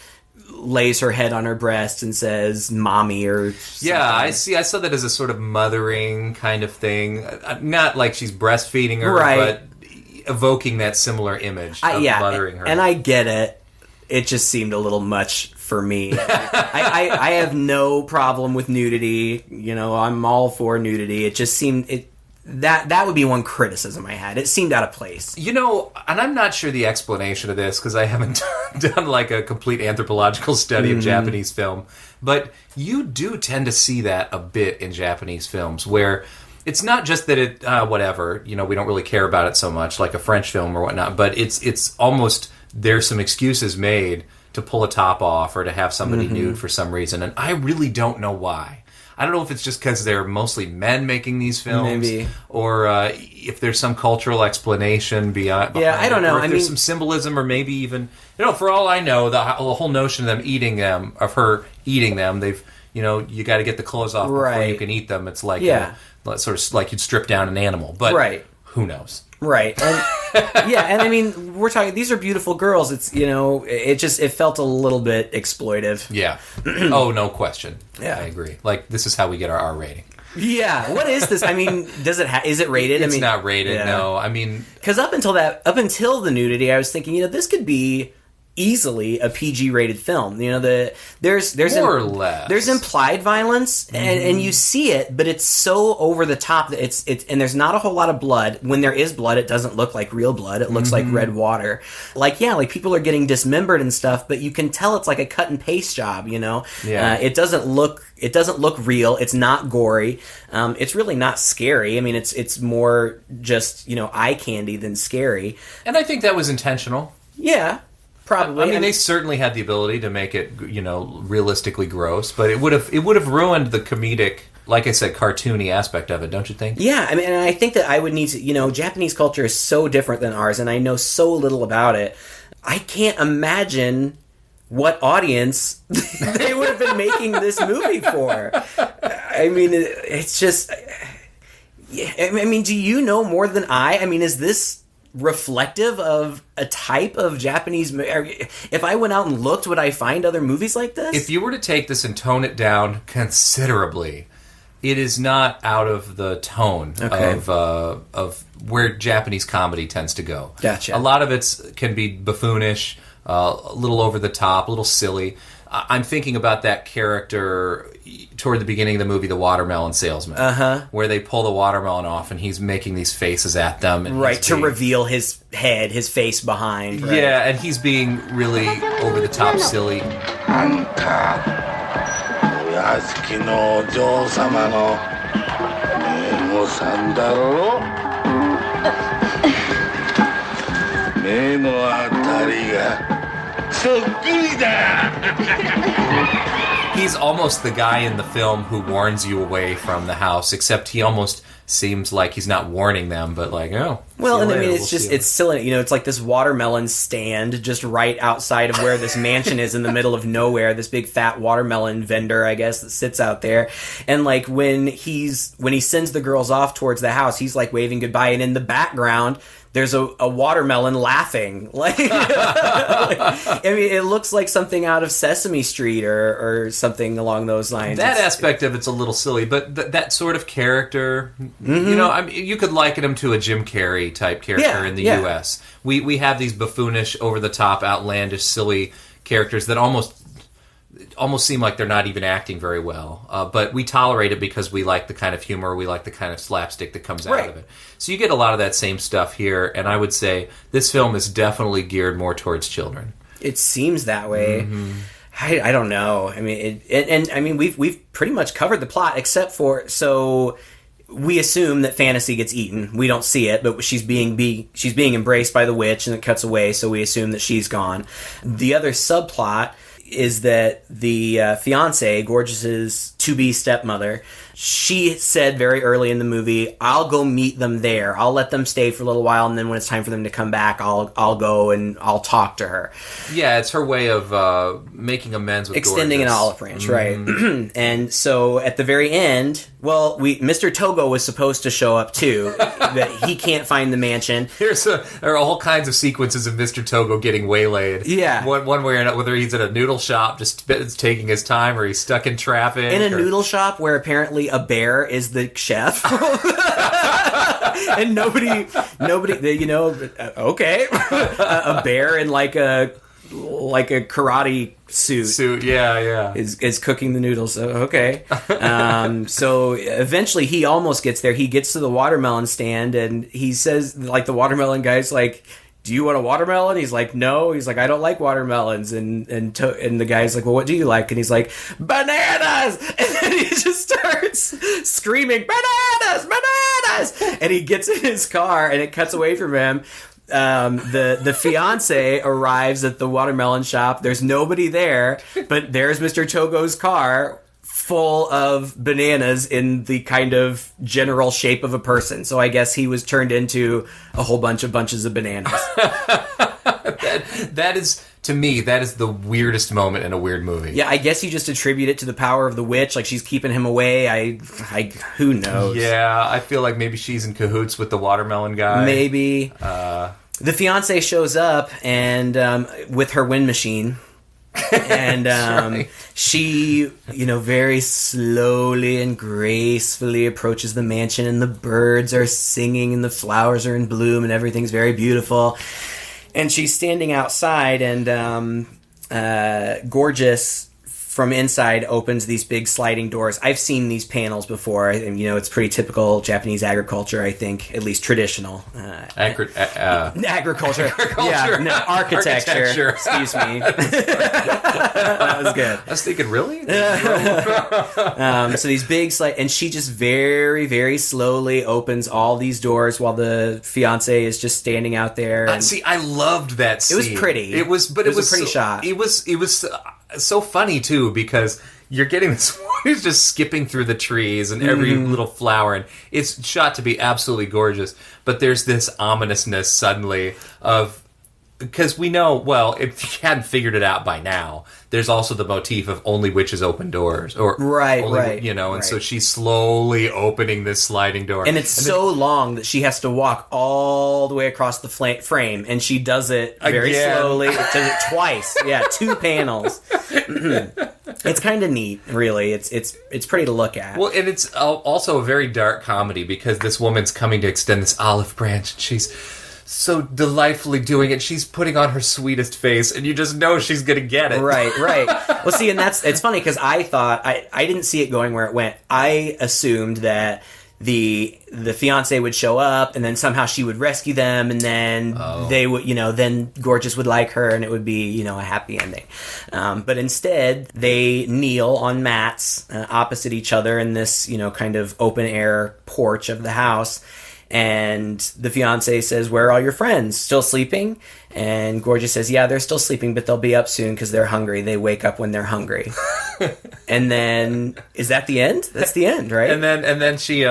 S2: lays her head on her breast and says mommy or something.
S1: Yeah, I saw that as a sort of mothering kind of thing. Not like she's breastfeeding her, but evoking that similar image of mothering her.
S2: And I get it. It just seemed a little much for me. I have no problem with nudity. You know, I'm all for nudity. It just seemed... That would be one criticism I had. It seemed out of place.
S1: You know, and I'm not sure the explanation of this because I haven't done like a complete anthropological study of Japanese film, but you do tend to see that a bit in Japanese films where it's not just that it, whatever, you know, we don't really care about it so much like a French film or whatnot, but it's almost, there's some excuses made to pull a top off or to have somebody nude for some reason, and I really don't know why. I don't know if it's just because they're mostly men making these films, or if there's some cultural explanation behind
S2: I don't know.
S1: Or if there's some symbolism, or maybe even, you know, for all I know, the whole notion of her eating them, they've, you know, you got to get the clothes off before you can eat them. It's like sort of like you'd strip down an animal, but who knows?
S2: Right. And and I mean, we're talking, these are beautiful girls. It's, you know, it felt a little bit exploitive.
S1: Yeah. Oh, no question.
S2: Yeah.
S1: I agree. Like, this is how we get our R rating.
S2: Yeah. What is this? I mean, is it rated?
S1: It's not rated, no. I mean...
S2: Because up until the nudity, I was thinking, you know, this could be easily a PG-rated film. You know, there's
S1: more or less.
S2: There's implied violence, and you see it, but it's so over the top that it's and there's not a whole lot of blood. When there is blood, it doesn't look like real blood. It looks like red water. Like people are getting dismembered and stuff, but you can tell it's like a cut and paste job. You know, it doesn't look real. It's not gory. It's really not scary. I mean, it's more just eye candy than scary.
S1: And I think that was intentional.
S2: Yeah. Probably.
S1: I mean, they certainly had the ability to make it, realistically gross, but it would have ruined the comedic, like I said, cartoony aspect of it, don't you think?
S2: Yeah, I mean, and I think that I would need to, Japanese culture is so different than ours, and I know so little about it. I can't imagine what audience they would have been making this movie for. I mean, it's just... I mean, do you know more than I? I mean, is this reflective of a type of Japanese... If I went out and looked, would I find other movies like this?
S1: If you were to take this and tone it down considerably, it is not out of the tone of where Japanese comedy tends to go.
S2: Gotcha.
S1: A lot of it can be buffoonish, a little over the top, a little silly. I'm thinking about that character toward the beginning of the movie, The Watermelon Salesman, where they pull the watermelon off and he's making these faces at them. And
S2: to reveal his head, his face behind. Right?
S1: Yeah, and he's being really over-the-top silly. He's almost the guy in the film who warns you away from the house, except he almost seems like he's not warning them, but like, oh.
S2: Well, and I mean, it's silly. It's like this watermelon stand just right outside of where this mansion is in the middle of nowhere. This big fat watermelon vendor, I guess, that sits out there. And like when he sends the girls off towards the house, he's like waving goodbye, and in the background there's a watermelon laughing. Like, I mean, it looks like something out of Sesame Street or something along those lines.
S1: That aspect of it's a little silly, but that sort of character, I mean, you could liken him to a Jim Carrey type character in the U.S. We have these buffoonish, over-the-top, outlandish, silly characters that almost seem like they're not even acting very well. But we tolerate it because we like the kind of humor, we like the kind of slapstick that comes out of it. So you get a lot of that same stuff here, and I would say this film is definitely geared more towards children.
S2: It seems that way. I don't know. I mean, I mean, we've pretty much covered the plot, except for we assume that Fantasy gets eaten. We don't see it, but she's being embraced by the witch, and it cuts away. So we assume that she's gone. The other subplot is that the fiance, Gorgeous's to-be stepmother, she said very early in the movie, I'll go meet them there. I'll let them stay for a little while, and then when it's time for them to come back, I'll go and I'll talk to her. Yeah,
S1: it's her way of making amends with
S2: extending
S1: Gorgeous.
S2: An olive branch, right. And so at the very end, Mr. Togo was supposed to show up too, that he can't find the mansion.
S1: There are all kinds of sequences of Mr. Togo getting waylaid.
S2: Yeah.
S1: One way or another, whether he's at a noodle shop just taking his time, or he's stuck in traffic.
S2: In a noodle shop where apparently a bear is the chef. And nobody, okay. A bear in like a karate suit.
S1: Yeah.
S2: Is cooking the noodles. So, okay. So eventually he almost gets there. He gets to the watermelon stand and he says, like, the watermelon guy's like, do you want a watermelon? He's like, no. He's like, I don't like watermelons. And the guy's like, well, what do you like? And he's like, bananas! And then he just starts screaming, bananas! And he gets in his car and it cuts away from him. The fiance arrives at the watermelon shop. There's nobody there, but there's Mr. Togo's car full of bananas in the kind of general shape of a person. So I guess he was turned into a whole bunches of bananas.
S1: That is, to me, that is the weirdest moment in a weird movie.
S2: Yeah, I guess you just attribute it to the power of the witch, like she's keeping him away. I who knows?
S1: Yeah, I feel like maybe she's in cahoots with the watermelon guy.
S2: Maybe. The fiance shows up and with her wind machine. And
S1: right.
S2: She, very slowly and gracefully approaches the mansion, and the birds are singing and the flowers are in bloom and everything's very beautiful. And she's standing outside, and Gorgeous from inside opens these big sliding doors. I've seen these panels before, and it's pretty typical Japanese agriculture, I think, at least traditional. Agriculture. Yeah, no, architecture. Excuse me. That was good.
S1: I was thinking, really?
S2: So these big and she just very, very slowly opens all these doors while the fiance is just standing out there. And
S1: see, I loved that scene.
S2: It was pretty.
S1: It was a pretty shot. It was so funny too, because you're getting this one who's just skipping through the trees and every little flower, and it's shot to be absolutely gorgeous. But there's this ominousness suddenly of, because we know, well, if you hadn't figured it out by now, there's also the motif of only witches open doors, or
S2: right,
S1: and so she's slowly opening this sliding door,
S2: and it's so long that she has to walk all the way across the frame, and she does it very slowly. Does it twice, 2 panels. It's kind of neat, really. It's pretty to look at.
S1: Well, and it's also a very dark comedy, because this woman's coming to extend this olive branch, and she's so delightfully doing it. She's putting on her sweetest face, and you just know she's gonna get it.
S2: Right. Well, see, and it's funny, because I thought I didn't see it going where it went. I assumed that the fiance would show up, and then somehow she would rescue them, and then they would, then Gorgeous would like her, and it would be, a happy ending. But instead, they kneel on mats opposite each other in this, kind of open air porch of the house. And the fiancé says, "Where are all your friends? Still sleeping?" And Gorgeous says, "Yeah, they're still sleeping, but they'll be up soon because they're hungry. They wake up when they're hungry." And then, is that the end? That's the end, right?
S1: And then she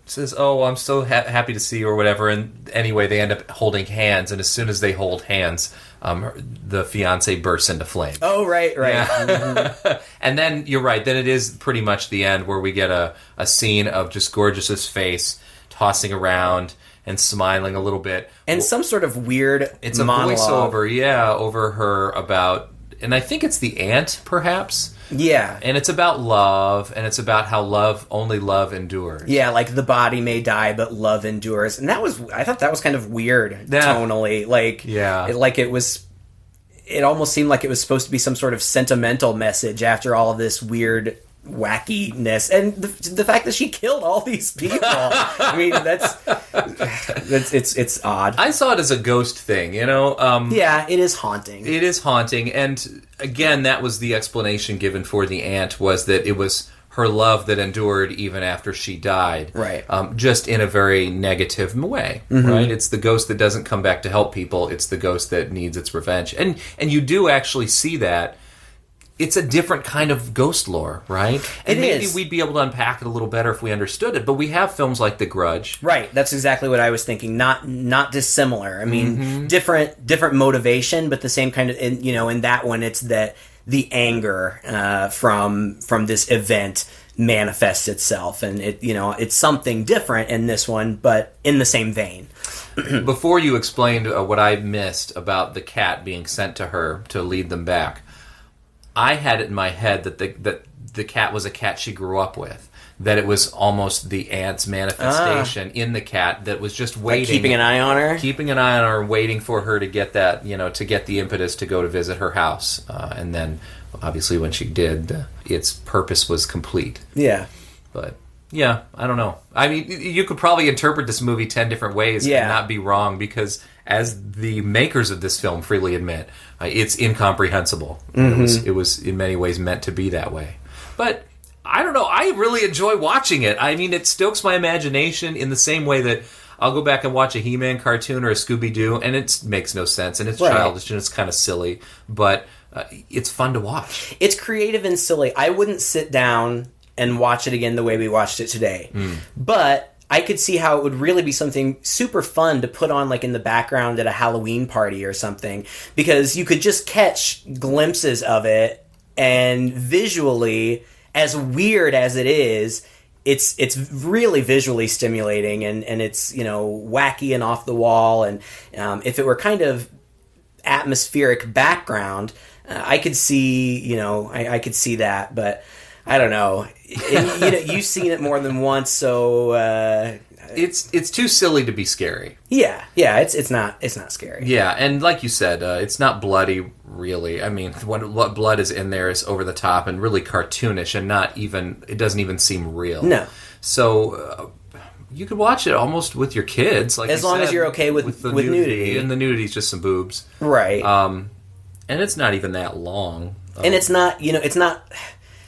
S1: says, "Oh, well, I'm so happy to see you," or whatever. And anyway, they end up holding hands. And as soon as they hold hands, the fiancé bursts into flames.
S2: Oh, right. Yeah.
S1: Mm-hmm. And then you're right. Then it is pretty much the end, where we get a scene of just Gorgeous's face tossing around and smiling a little bit,
S2: and some sort of weird
S1: it's a
S2: monologue.
S1: voiceover over her about, and I think it's the aunt, perhaps, and it's about love, and it's about how only love endures,
S2: like the body may die but love endures. And I thought that was kind of weird tonally, it almost seemed like it was supposed to be some sort of sentimental message after all of this weird wackiness, and the fact that she killed all these people. I mean, it's odd.
S1: I saw it as a ghost thing, it
S2: is haunting.
S1: It is haunting, and again, that was the explanation given for the aunt, was that it was her love that endured even after she died,
S2: right?
S1: Just in a very negative way, right? It's the ghost that doesn't come back to help people. It's the ghost that needs its revenge, and you do actually see that. It's a different kind of ghost lore, right? And maybe we'd be able to unpack it a little better if we understood it. But we have films like The Grudge.
S2: Right. That's exactly what I was thinking. Not dissimilar. I mean, different motivation, but the same kind of, in that one, it's that the anger from this event manifests itself. And it's something different in this one, but in the same vein.
S1: Before you explained what I missed about the cat being sent to her to lead them back, I had it in my head that the cat was a cat she grew up with. That it was almost the aunt's manifestation in the cat that was just waiting.
S2: Like keeping an eye on her?
S1: Waiting for her to get that, to get the impetus to go to visit her house. And then, obviously, when she did, its purpose was complete.
S2: Yeah.
S1: But, yeah, I don't know. I mean, you could probably interpret this movie 10 different ways and not be wrong, because as the makers of this film freely admit, it's incomprehensible. It was in many ways meant to be that way. But I don't know. I really enjoy watching it. I mean, it stokes my imagination in the same way that I'll go back and watch a He-Man cartoon or a Scooby Doo, and it makes no sense, and it's childish, and it's kind of silly, but it's fun to watch.
S2: It's creative and silly. I wouldn't sit down and watch it again the way we watched it today. But I could see how it would really be something super fun to put on, like, in the background at a Halloween party or something, because you could just catch glimpses of it, and visually, as weird as it is, it's really visually stimulating, and it's, wacky and off the wall, and if it were kind of atmospheric background, I could see, I could see that, but I don't know. And, you've seen it more than once, so
S1: it's too silly to be scary.
S2: Yeah, it's not scary.
S1: Yeah, and like you said, it's not bloody, really. I mean, what blood is in there is over the top and really cartoonish, and it doesn't even seem real.
S2: No.
S1: So you could watch it almost with your kids, like
S2: as long as you're okay with nudity.
S1: And the nudity's just some boobs,
S2: right?
S1: And it's not even that long,
S2: and it's not. It's not.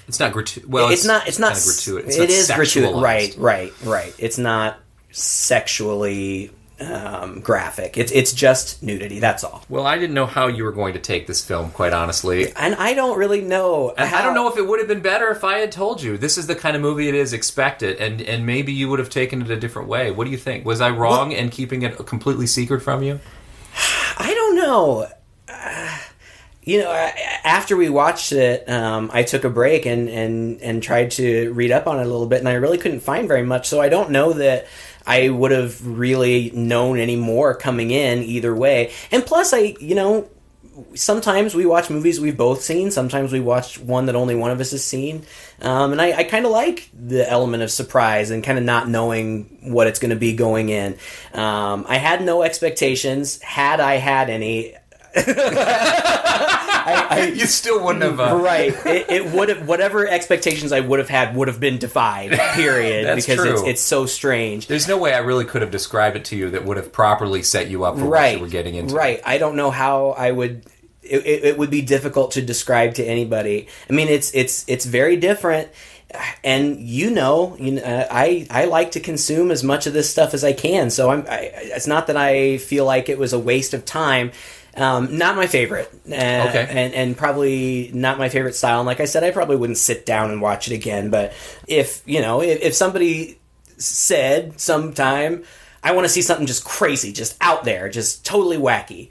S1: It's not gratuitous. Well, it's not gratuitous.
S2: It is gratuitous. Right. It's not sexually graphic. It's just nudity. That's all.
S1: Well, I didn't know how you were going to take this film, quite honestly.
S2: And I don't really know.
S1: I don't know if it would have been better if I had told you this is the kind of movie it is. Expect it, and maybe you would have taken it a different way. What do you think? Was I wrong in keeping it completely secret from you?
S2: I don't know. After we watched it, I took a break and tried to read up on it a little bit, and I really couldn't find very much. So I don't know that I would have really known any more coming in either way. And plus, sometimes we watch movies we've both seen. Sometimes we watch one that only one of us has seen. And I kind of like the element of surprise and kind of not knowing what it's going to be going in. I had no expectations. Had I had any...
S1: you still wouldn't have
S2: right. It would have, whatever expectations I would have had would have been defied. Period.
S1: That's
S2: because
S1: true.
S2: It's so strange.
S1: There's no way I really could have described it to you that would have properly set you up for what you were getting into. Right.
S2: I don't know how I would. It would be difficult to describe to anybody. I mean, it's very different. And I like to consume as much of this stuff as I can. So it's not that I feel like it was a waste of time. Not my favorite,
S1: okay,
S2: and probably not my favorite style. And like I said, I probably wouldn't sit down and watch it again. But if somebody said sometime, I want to see something just crazy, just out there, just totally wacky,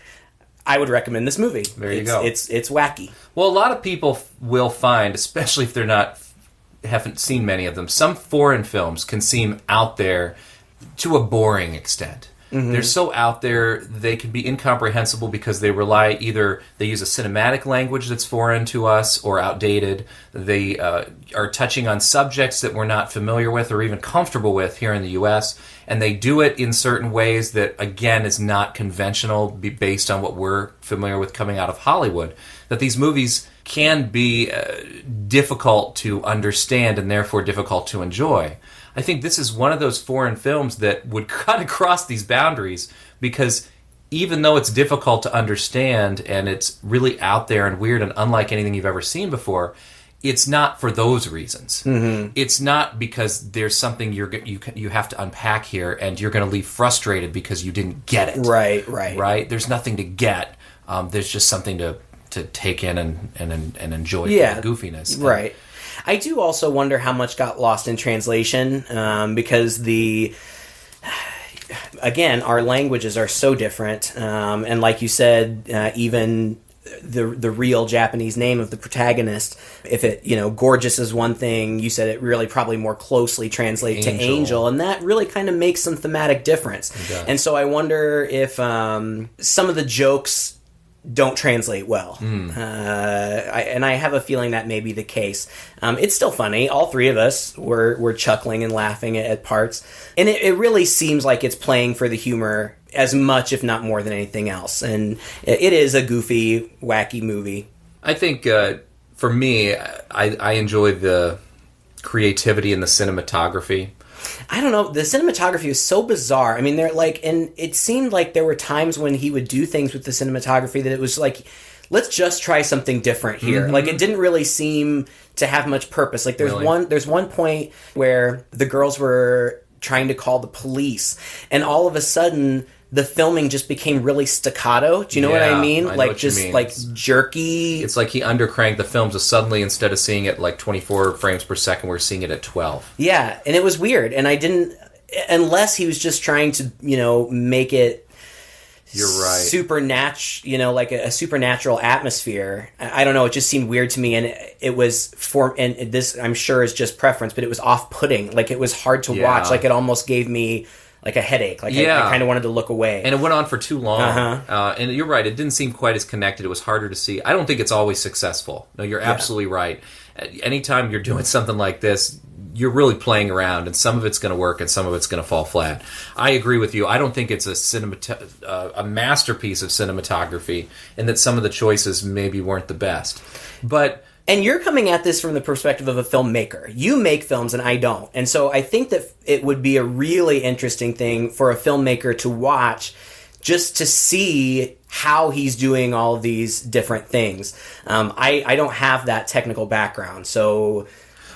S2: I would recommend this movie.
S1: There you go.
S2: It's wacky.
S1: Well, a lot of people will find, especially if they're haven't seen many of them, some foreign films can seem out there to a boring extent. Mm-hmm. They're so out there, they can be incomprehensible because they use a cinematic language that's foreign to us or outdated. They are touching on subjects that we're not familiar with or even comfortable with here in the U.S., and they do it in certain ways that, again, is not conventional based on what we're familiar with coming out of Hollywood. That these movies can be difficult to understand and therefore difficult to enjoy. I think this is one of those foreign films that would cut across these boundaries because even though it's difficult to understand and it's really out there and weird and unlike anything you've ever seen before, it's not for those reasons. Mm-hmm. It's not because there's something you have to unpack here and you're going to leave frustrated because you didn't get it. Right? There's nothing to get. There's just something to take in and enjoy the goofiness.
S2: Right. I do also wonder how much got lost in translation because again, our languages are so different. And like you said, even the real Japanese name of the protagonist, if it, gorgeous is one thing, you said it really probably more closely translates to angel. And that really kind of makes some thematic difference. And so I wonder if some of the jokes don't translate well. And I have a feeling that may be the case. It's still funny. All three of us were chuckling and laughing at parts. And it really seems like it's playing for the humor as much, if not more than anything else. And it is a goofy, wacky movie.
S1: I think, for me, I enjoy the creativity and the cinematography.
S2: I don't know. The cinematography is so bizarre. I mean, and it seemed like there were times when he would do things with the cinematography that it was like, let's just try something different here. Mm-hmm. Like, it didn't really seem to have much purpose. Like, there's one point where the girls were trying to call the police, and all of a sudden the filming just became really staccato. Do you know what I mean? Like, just like jerky.
S1: It's like he undercranked the film, so suddenly instead of seeing it like 24 frames per second, we're seeing it at 12.
S2: Yeah, and it was weird. And I didn't, unless he was just trying to, make it
S1: You're right.
S2: supernatural, like a supernatural atmosphere. I don't know. It just seemed weird to me, and it was and this I'm sure is just preference, but it was off-putting. Like, it was hard to watch. Like, it almost gave me like a headache. Like, I kind of wanted to look away.
S1: And it went on for too long. And you're right. It didn't seem quite as connected. It was harder to see. I don't think it's always successful. No, you're absolutely right. Anytime you're doing something like this, you're really playing around, and some of it's going to work and some of it's going to fall flat. I agree with you. I don't think it's a masterpiece of cinematography, and that some of the choices maybe weren't the best. And
S2: you're coming at this from the perspective of a filmmaker. You make films and I don't. And so I think that it would be a really interesting thing for a filmmaker to watch, just to see how he's doing all of these different things. I don't have that technical background, so...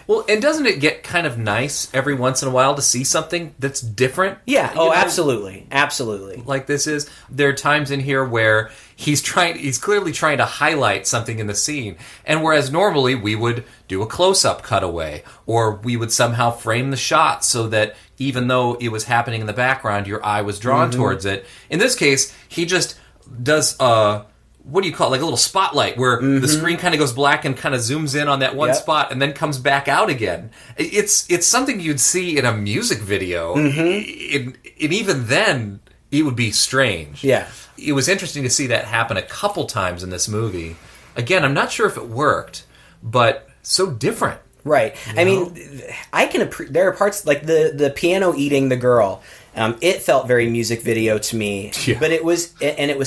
S1: Well, and doesn't it get kind of nice every once in a while to see something that's different?
S2: Yeah, absolutely. Absolutely.
S1: Like this is. There are times in here where he's clearly trying to highlight something in the scene. And whereas normally we would do a close-up cutaway, or we would somehow frame the shot so that even though it was happening in the background, your eye was drawn towards it. In this case, he just does what do you call it? Like a little spotlight where the screen kind of goes black and kind of zooms in on that one spot and then comes back out again. It's something you'd see in a music video. And even then, it would be strange.
S2: Yeah.
S1: It was interesting to see that happen a couple times in this movie. Again, I'm not sure if it worked, but so different.
S2: Right. I mean, there are parts like the piano eating the girl. It felt very music video to me, but it was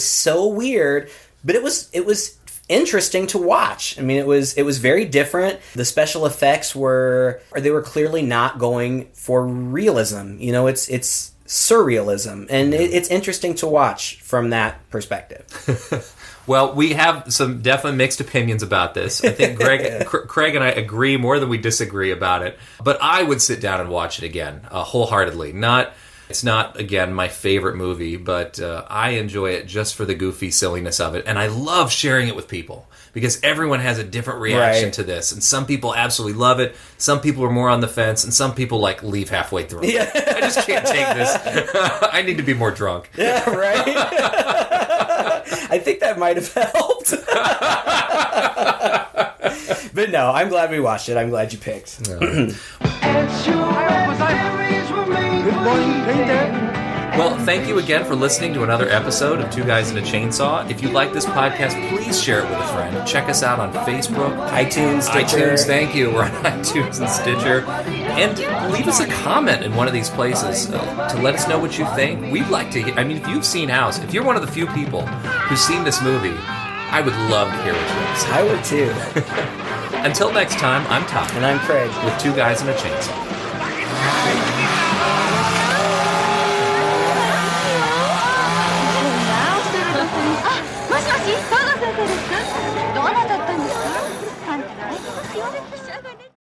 S2: so weird. But it was interesting to watch. I mean, it was very different. The special effects were clearly not going for realism. You know, it's surrealism, and it's interesting to watch from that perspective.
S1: Well, we have some definite mixed opinions about this. I think Craig and I agree more than we disagree about it. But I would sit down and watch it again, wholeheartedly. It's not, again, my favorite movie, but I enjoy it just for the goofy silliness of it. And I love sharing it with people, because everyone has a different reaction to this. And some people absolutely love it. Some people are more on the fence. And some people, leave halfway through. Yeah. I just can't take this. I need to be more drunk.
S2: Yeah, right? I think that might have helped. But no, I'm glad we watched it. I'm glad you picked.
S1: Well, thank you again for listening to another episode of Two Guys and a Chainsaw. If you like this podcast, please share it with a friend. Check us out on Facebook,
S2: iTunes, Stitcher.
S1: Thank you. We're on iTunes and Stitcher. And leave us a comment in one of these places to let us know what you think. We'd like to hear. I mean, if you've seen House, if you're one of the few people who's seen this movie, I would love to hear what you have to say.
S2: I would too.
S1: Until next time, I'm Todd.
S2: And I'm Craig.
S1: With Two Guys and a Chainsaw.